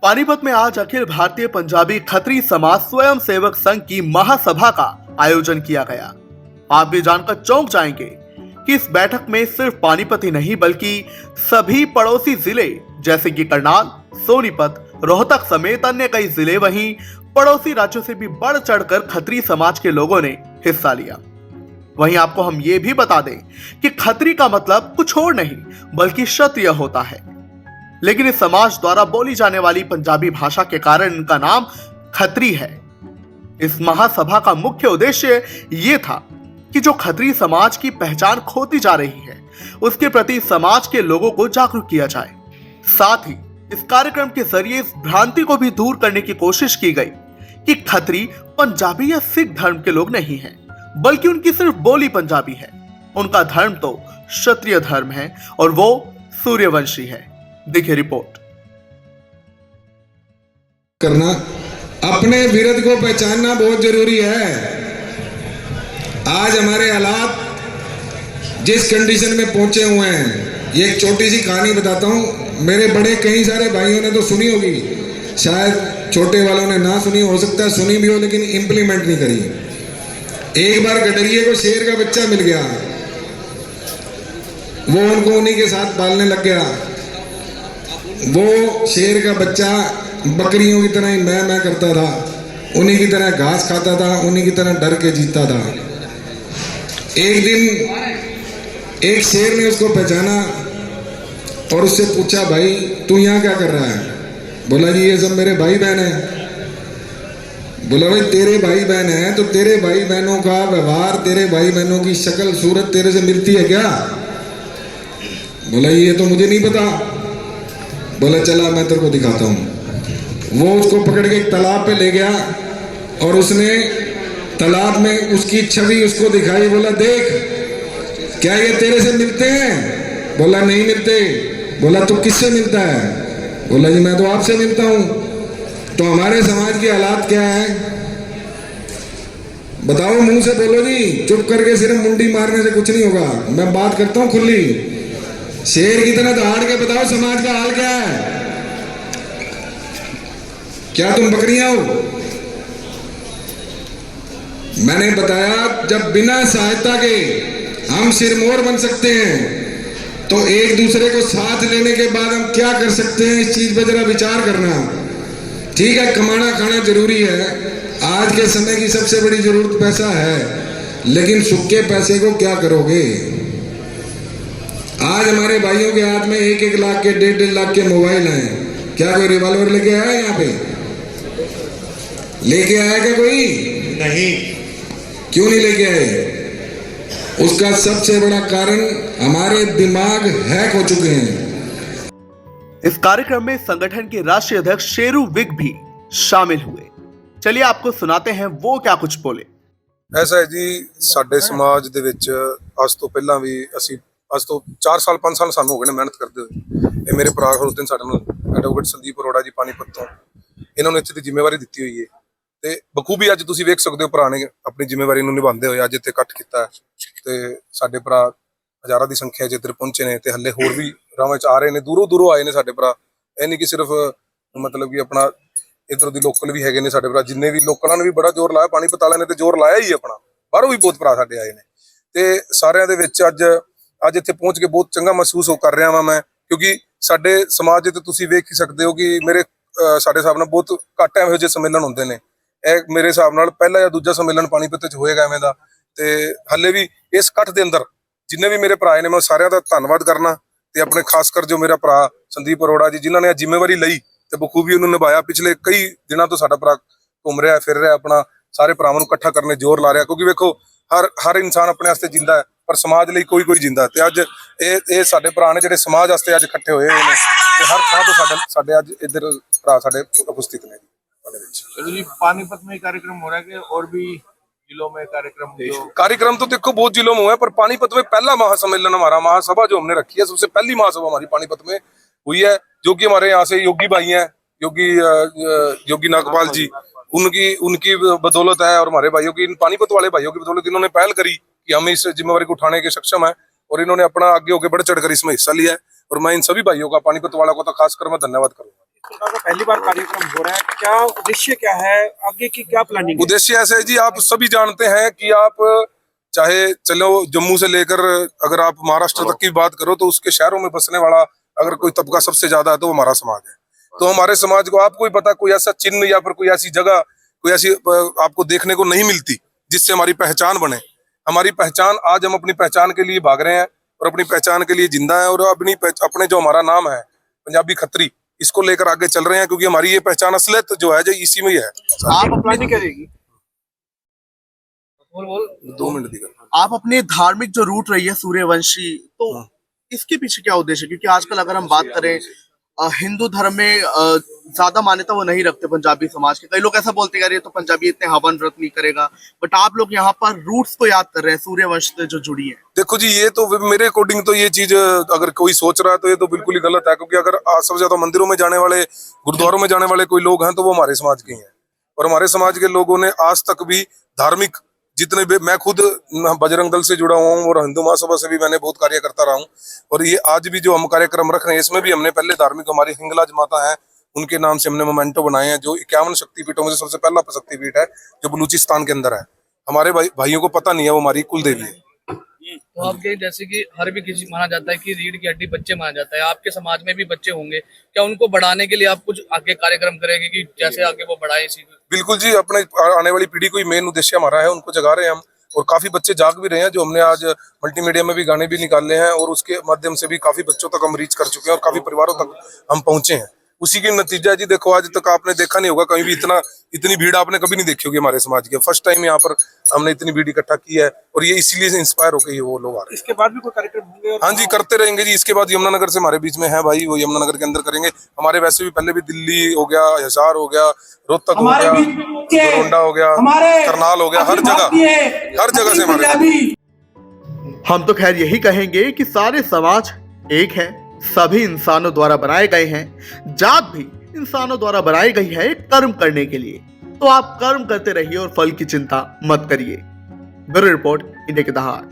पानीपत में आज अखिल भारतीय पंजाबी खत्री समाज स्वयं सेवक संघ की महासभा का आयोजन किया गया। आप भी जानकर चौंक जाएंगे कि इस बैठक में सिर्फ पानीपत ही नहीं बल्कि सभी पड़ोसी जिले जैसे कि करनाल, सोनीपत, रोहतक समेत अन्य कई जिले वहीं पड़ोसी राज्यों से भी बढ़ चढ़कर खत्री समाज के लोगों ने हिस्सा लिया। वहीं आपको हम ये भी बता दें कि खत्री का मतलब कुछ और नहीं बल्कि क्षत्रिय होता है, लेकिन इस समाज द्वारा बोली जाने वाली पंजाबी भाषा के कारण इनका नाम खत्री है। इस महासभा का मुख्य उद्देश्य ये था कि जो खत्री समाज की पहचान खोती जा रही है उसके प्रति समाज के लोगों को जागरूक किया जाए। साथ ही इस कार्यक्रम के जरिए इस भ्रांति को भी दूर करने की कोशिश की गई कि खत्री पंजाबी या सिख धर्म के लोग नहीं हैं, बल्कि उनकी सिर्फ बोली पंजाबी है। उनका धर्म तो क्षत्रिय धर्म है और वो सूर्यवंशी है। देखिए रिपोर्ट। करना, अपने विरध को पहचानना बहुत जरूरी है। आज हमारे हालात जिस कंडीशन में पहुंचे हुए हैं, ये एक छोटी सी कहानी बताता हूं। मेरे बड़े कई सारे भाइयों ने तो सुनी होगी, शायद छोटे वालों ने ना सुनी, हो सकता है सुनी भी हो लेकिन इंप्लीमेंट नहीं करी। एक बार गडरिए को शेर का बच्चा मिल गया, वो उनको उन्हीं के साथ पालने लग गया। वो शेर का बच्चा बकरियों की तरह ही मैं करता था, उन्हीं की तरह घास खाता था, उन्हीं की तरह डर के जीता था। एक दिन एक शेर ने उसको पहचाना और उससे पूछा, भाई तू यहाँ क्या कर रहा है? बोला जी ये सब मेरे भाई बहन हैं। बोला भाई तेरे भाई बहन हैं तो तेरे भाई बहनों का व्यवहार, तेरे भाई बहनों की शक्ल सूरत तेरे से मिलती है क्या? बोला ये तो मुझे नहीं पता। बोला चला मैं तेरे को दिखाता हूं। वो उसको पकड़ के एक तालाब पे ले गया और उसने तालाब में उसकी छवि उसको दिखाई। बोला देख क्या ये तेरे से मिलते हैं? बोला नहीं मिलते। बोला तो किससे मिलता है? बोला जी मैं तो आपसे मिलता हूं। तो हमारे समाज की हालात क्या है बताओ, मुंह से बोलो जी, चुप करके सिर्फ मुंडी मारने से कुछ नहीं होगा। मैं बात करता हूं खुली, शेर की तरह दहाड़ के बताओ समाज का हाल क्या है? क्या तुम बकरियां हो? मैंने बताया जब बिना सहायता के हम सिरमौर बन सकते हैं तो एक दूसरे को साथ लेने के बाद हम क्या कर सकते हैं, इस चीज पर जरा विचार करना। ठीक है, कमाना खाना जरूरी है, आज के समय की सबसे बड़ी जरूरत पैसा है, लेकिन सूखे पैसे को क्या करोगे? आज हमारे भाइयों के हाथ में 1-1 लाख के 1.5 लाख के मोबाइल हैं। क्या कोई रिवॉल्वर लेके आया यहाँ पे? लेके आया क्या कोई? नहीं। क्यों नहीं लेके आए? उसका सबसे बड़ा कारण हमारे दिमाग हैक हो चुके हैं। इस कार्यक्रम में संगठन के राष्ट्रीय अध्यक्ष शेरू विग भी शामिल हुए। चलिए आपको सुनाते हैं वो क्या कुछ बोले। ऐसा है जी, साडे समाज दे विच आज तो पहला भी असी ਅੱਜ ਤੋਂ 4 ਸਾਲ 5 ਸਾਲ ਸਾਨੂੰ ਹੋ ਗਏ ਨੇ ਮਿਹਨਤ ਕਰਦੇ ਹੋਏ। ਇਹ ਮੇਰੇ ਭਰਾ ਖਲੋਤੇ ਨੇ ਸਾਡੇ ਨਾਲ, ਐਡਵੋਕੇਟ ਸੰਦੀਪ ਅਰੋੜਾ ਜੀ ਪਾਣੀਪਤ ਤੋਂ। ਇਹਨਾਂ ਨੂੰ ਇੱਥੇ ਦੀ ਜ਼ਿੰਮੇਵਾਰੀ ਦਿੱਤੀ ਹੋਈ ਹੈ ਤੇ ਬਖੂਬੀ ਅੱਜ ਤੁਸੀਂ ਵੇਖ ਸਕਦੇ ਹੋ ਭਰਾ ਨੇ ਆਪਣੀ ਜ਼ਿੰਮੇਵਾਰੀ ਨੂੰ ਨਿਭਾਉਂਦੇ ਹੋਏ ਅੱਜ ਇੱਥੇ ਇਕੱਠ ਕੀਤਾ ਤੇ ਸਾਡੇ ਭਰਾ ਹਜ਼ਾਰਾਂ ਦੀ ਸੰਖਿਆ 'ਚ ਇੱਧਰ ਪਹੁੰਚੇ ਨੇ ਤੇ ਹੱਲੇ ਹੋਰ ਵੀ ਰਾਵਾਂ 'ਚ ਆ ਰਹੇ ਨੇ, ਦੂਰੋਂ ਆਏ ਨੇ ਸਾਡੇ ਭਰਾ। ਇਹ ਨਹੀਂ ਕਿ ਸਿਰਫ ਮਤਲਬ ਕਿ ਆਪਣਾ ਇੱਧਰ ਦੀ ਲੋਕਲ ਵੀ ਹੈਗੇ ਨੇ ਸਾਡੇ ਭਰਾ, ਜਿੰਨੇ ਵੀ ਲੋਕਲਾਂ ਨੇ ਵੀ ਬੜਾ ਜ਼ੋਰ ਲਾਇਆ, ਪਾਣੀਪਤ ਵਾਲਿਆਂ ਨੇ ਤੇ ਜ਼ੋਰ ਲਾਇਆ ਹੀ ਆਪਣਾ, ਬਾਹਰੋਂ ਵੀ ਬਹੁਤ ਭਰਾ ਸਾਡੇ ਆਏ ਨੇ ਤੇ ਸਾਰਿਆਂ ਦੇ ਵਿੱਚ ਅੱਜ ਇੱਥੇ ਪਹੁੰਚ ਕੇ ਬਹੁਤ ਚੰਗਾ ਮਹਿਸੂਸ ਕਰ ਰਿਹਾ ਵਾਂ ਮੈਂ, ਕਿਉਂਕਿ ਸਾਡੇ ਸਮਾਜ ਤੇ ਤੁਸੀਂ ਵੇਖ ਹੀ ਸਕਦੇ ਹੋ ਕਿ ਮੇਰੇ ਸਾਡੇ ਹਿਸਾਬ ਨਾਲ ਬਹੁਤ ਘੱਟ ਇਹੋ ਜਿਹੇ ਸੰਮੇਲਨ ਹੁੰਦੇ ਨੇ। ਇਹ ਮੇਰੇ ਹਿਸਾਬ ਨਾਲ ਪਹਿਲਾ ਜਾਂ ਦੂਜਾ ਸੰਮੇਲਨ ਪਾਣੀਪਤ 'ਚ ਹੋਏਗਾ ਐਵੇਂ ਦਾ। ਤੇ ਹੱਲੇ ਵੀ ਇਸ ਇਕੱਠ ਦੇ ਅੰਦਰ ਜਿੰਨੇ ਵੀ ਮੇਰੇ ਭਰਾ ਨੇ ਮੈਂ ਸਾਰਿਆਂ ਦਾ ਧੰਨਵਾਦ ਕਰਨਾ ਤੇ ਆਪਣੇ ਖਾਸ ਕਰ ਜੋ ਮੇਰਾ ਭਰਾ ਸੰਦੀਪ ਅਰੋੜਾ ਜੀ ਜਿਨ੍ਹਾਂ ਨੇ ਇਹ ਜ਼ਿੰਮੇਵਾਰੀ ਲਈ ਤੇ ਬਖੂਬੀ ਉਹਨੂੰ ਨਿਭਾਇਆ। ਪਿਛਲੇ ਕਈ ਦਿਨਾਂ ਤੋਂ ਸਾਡਾ ਭਰਾ ਘੁੰਮ ਰਿਹਾ ਫਿਰ ਰਿਹਾ, ਆਪਣਾ ਸਾਰੇ ਭਰਾਵਾਂ ਨੂੰ ਇਕੱਠਾ ਕਰਨੇ ਜ਼ੋਰ ਲਾ ਰਿਹਾ, ਕਿਉਂਕਿ ਵੇਖੋ ਹਰ ਇਨਸਾਨ ਆਪਣੇ ਵਾਸਤੇ ਜਿੰਦਾ ਹੈ ਪਰ समाज ਲਈ ਕੋਈ ਜਿੰਦਾ। ਤੇ ਅੱਜ ਇਹ ਸਾਡੇ ਭਰਾ ਨੇ ਜਿਹੜੇ ਸਮਾਜ ਵਾਸਤੇ ਅੱਜ ਇਕੱਠੇ ਹੋਏ ਨੇ ਤੇ ਹਰ ਥਾਂ ਤੋਂ ਸਾਡੇ ਅੱਜ ਇੱਧਰ ਭਰਾ ਸਾਡੇ ਉਪਸਥਿਤ ਨੇ। चलो जी, पानीपत में कार्यक्रम हो रहा है कि और भी जिलों में कार्यक्रम तो देखो बहुत जिलों में हुआ है, पर पानीपत में पहला महासम्मेलन हमारा महासभा जो हमने रखी है, सबसे पहली महासभा हमारी पानीपत में हुई है, जो कि हमारे यहाँ से योगी भाई हैं, योगी नागपाल जी, उनकी बदौलत है और हमारे भाइयों की, पानीपत वाले भाइयों की बदौलत इन्होंने पहल करी कि हम इस जिम्मेवारी को उठाने के सक्षम है और इन्होंने अपना आगे होकर बढ़ चढ़कर इसमें हिस्सा लिया है। और मैं इन सभी भाइयों का, पानीपत वाला को तो खासकर मैं धन्यवाद करूंगा। प्रकार का पहली बार कार्यक्रम हो रहा है, क्या उद्देश्य क्या है, आगे की क्या प्लानिंग है? उद्देश्य ऐसा है जी, आप सभी जानते हैं कि आप चाहे चलो जम्मू से लेकर अगर आप महाराष्ट्र तक की बात करो तो उसके शहरों में बसने वाला अगर कोई तबका सबसे ज्यादा है तो वो हमारा समाज है। तो हमारे समाज को आपको ही पता, कोई ऐसा चिन्ह या फिर कोई ऐसी जगह, कोई ऐसी आपको देखने को नहीं मिलती जिससे हमारी पहचान बने। हमारी पहचान, आज हम अपनी पहचान के लिए भाग रहे हैं और अपनी पहचान के लिए जिंदा है, और अपने जो हमारा नाम है पंजाबी खत्री, इसको लेकर आगे चल रहे हैं, क्योंकि हमारी ये पहचान असलियत जो है जो इसी में ही है। आप प्लानिंग क्या रहेगी? बोल 2 मिनट दिखा। आप अपने धार्मिक जो रूट रही है सूर्यवंशी, तो इसके पीछे क्या उद्देश्य है? क्योंकि आजकल अगर हम बात करें हिंदू धर्म में ज्यादा मान्यता वो नहीं रखते पंजाबी समाज के। कई लोग ऐसा बोलते हैं यार ये तो पंजाबी इतने हवन व्रत नहीं करेगा, बट आप लोग यहाँ पर रूट्स को याद कर रहे हैं, सूर्यवंश से जो जुड़ी है। देखो जी, ये तो मेरे अकॉर्डिंग तो ये चीज अगर कोई सोच रहा है तो ये तो बिल्कुल ही गलत है, क्योंकि अगर सबसे ज्यादा मंदिरों में जाने वाले, गुरुद्वारों में जाने वाले कोई लोग हैं तो वो हमारे समाज के ही हैं। और हमारे समाज के लोगों ने आज तक भी धार्मिक जितने भी, मैं खुद बजरंग दल से जुड़ा हुआ हूँ और हिंदू महासभा से भी मैंने बहुत कार्य करता रहा हूँ, और ये आज भी जो हम कार्यक्रम रख रहे हैं इसमें भी हमने पहले धार्मिक, हमारी हिंगलाज माता है उनके नाम से हमने मोमेंटो बनाए हैं, जो 51 शक्तिपीठों में से सबसे पहला शक्तिपीठ है जो बलूचिस्तान के अंदर है। हमारे भाइयों को पता नहीं है वो हमारी कुल देवी है। तो आपके जैसे कि हर भी किसी माना जाता है कि रीढ़ की हड्डी बच्चे माना जाता है, आपके समाज में भी बच्चे होंगे, क्या उनको बढ़ाने के लिए आप कुछ आगे कार्यक्रम करेंगे कि जैसे आगे वो बढ़ाए इसी को? बिल्कुल जी, अपने आने वाली पीढ़ी को ही मेन उद्देश्य हमारा है, उनको जगा रहे हैं हम, और काफी बच्चे जाग भी रहे हैं, जो हमने आज मल्टीमीडिया में भी गाने भी निकाले हैं और उसके माध्यम से भी काफी बच्चों तक हम रीच कर चुके हैं और काफी परिवारों तक हम पहुंचे हैं। उसी के नतीजा जी, देखो आज तक आपने देखा नहीं होगा कहीं भी इतनी भीड़ आपने कभी नहीं देखी होगी हमारे समाज की। फर्स्ट टाइम यहाँ पर हमने इतनी भीड़ इकट्ठा की है, और ये इसीलिए इंस्पायर होकर वो लोग आ रहे हैं। इसके बाद भी कोई कार्यक्रम होंगे? हाँ जी, करते रहेंगे जी। इसके बाद यमुनानगर से हमारे बीच में है भाई, वो यमुनानगर के अंदर करेंगे। हमारे वैसे भी पहले भी दिल्ली हो गया, हिसार हो गया, रोहतक हो गया, गोंडा हो गया, करनाल हो गया, हर जगह से हमारे। हम तो खैर यही कहेंगे कि सारे समाज एक है, सभी इंसानों द्वारा बनाए गए हैं, जात भी इंसानों द्वारा बनाई गई है कर्म करने के लिए। तो आप कर्म करते रहिए और फल की चिंता मत करिए। ब्यूरो रिपोर्ट, इंडिया की दहाड़।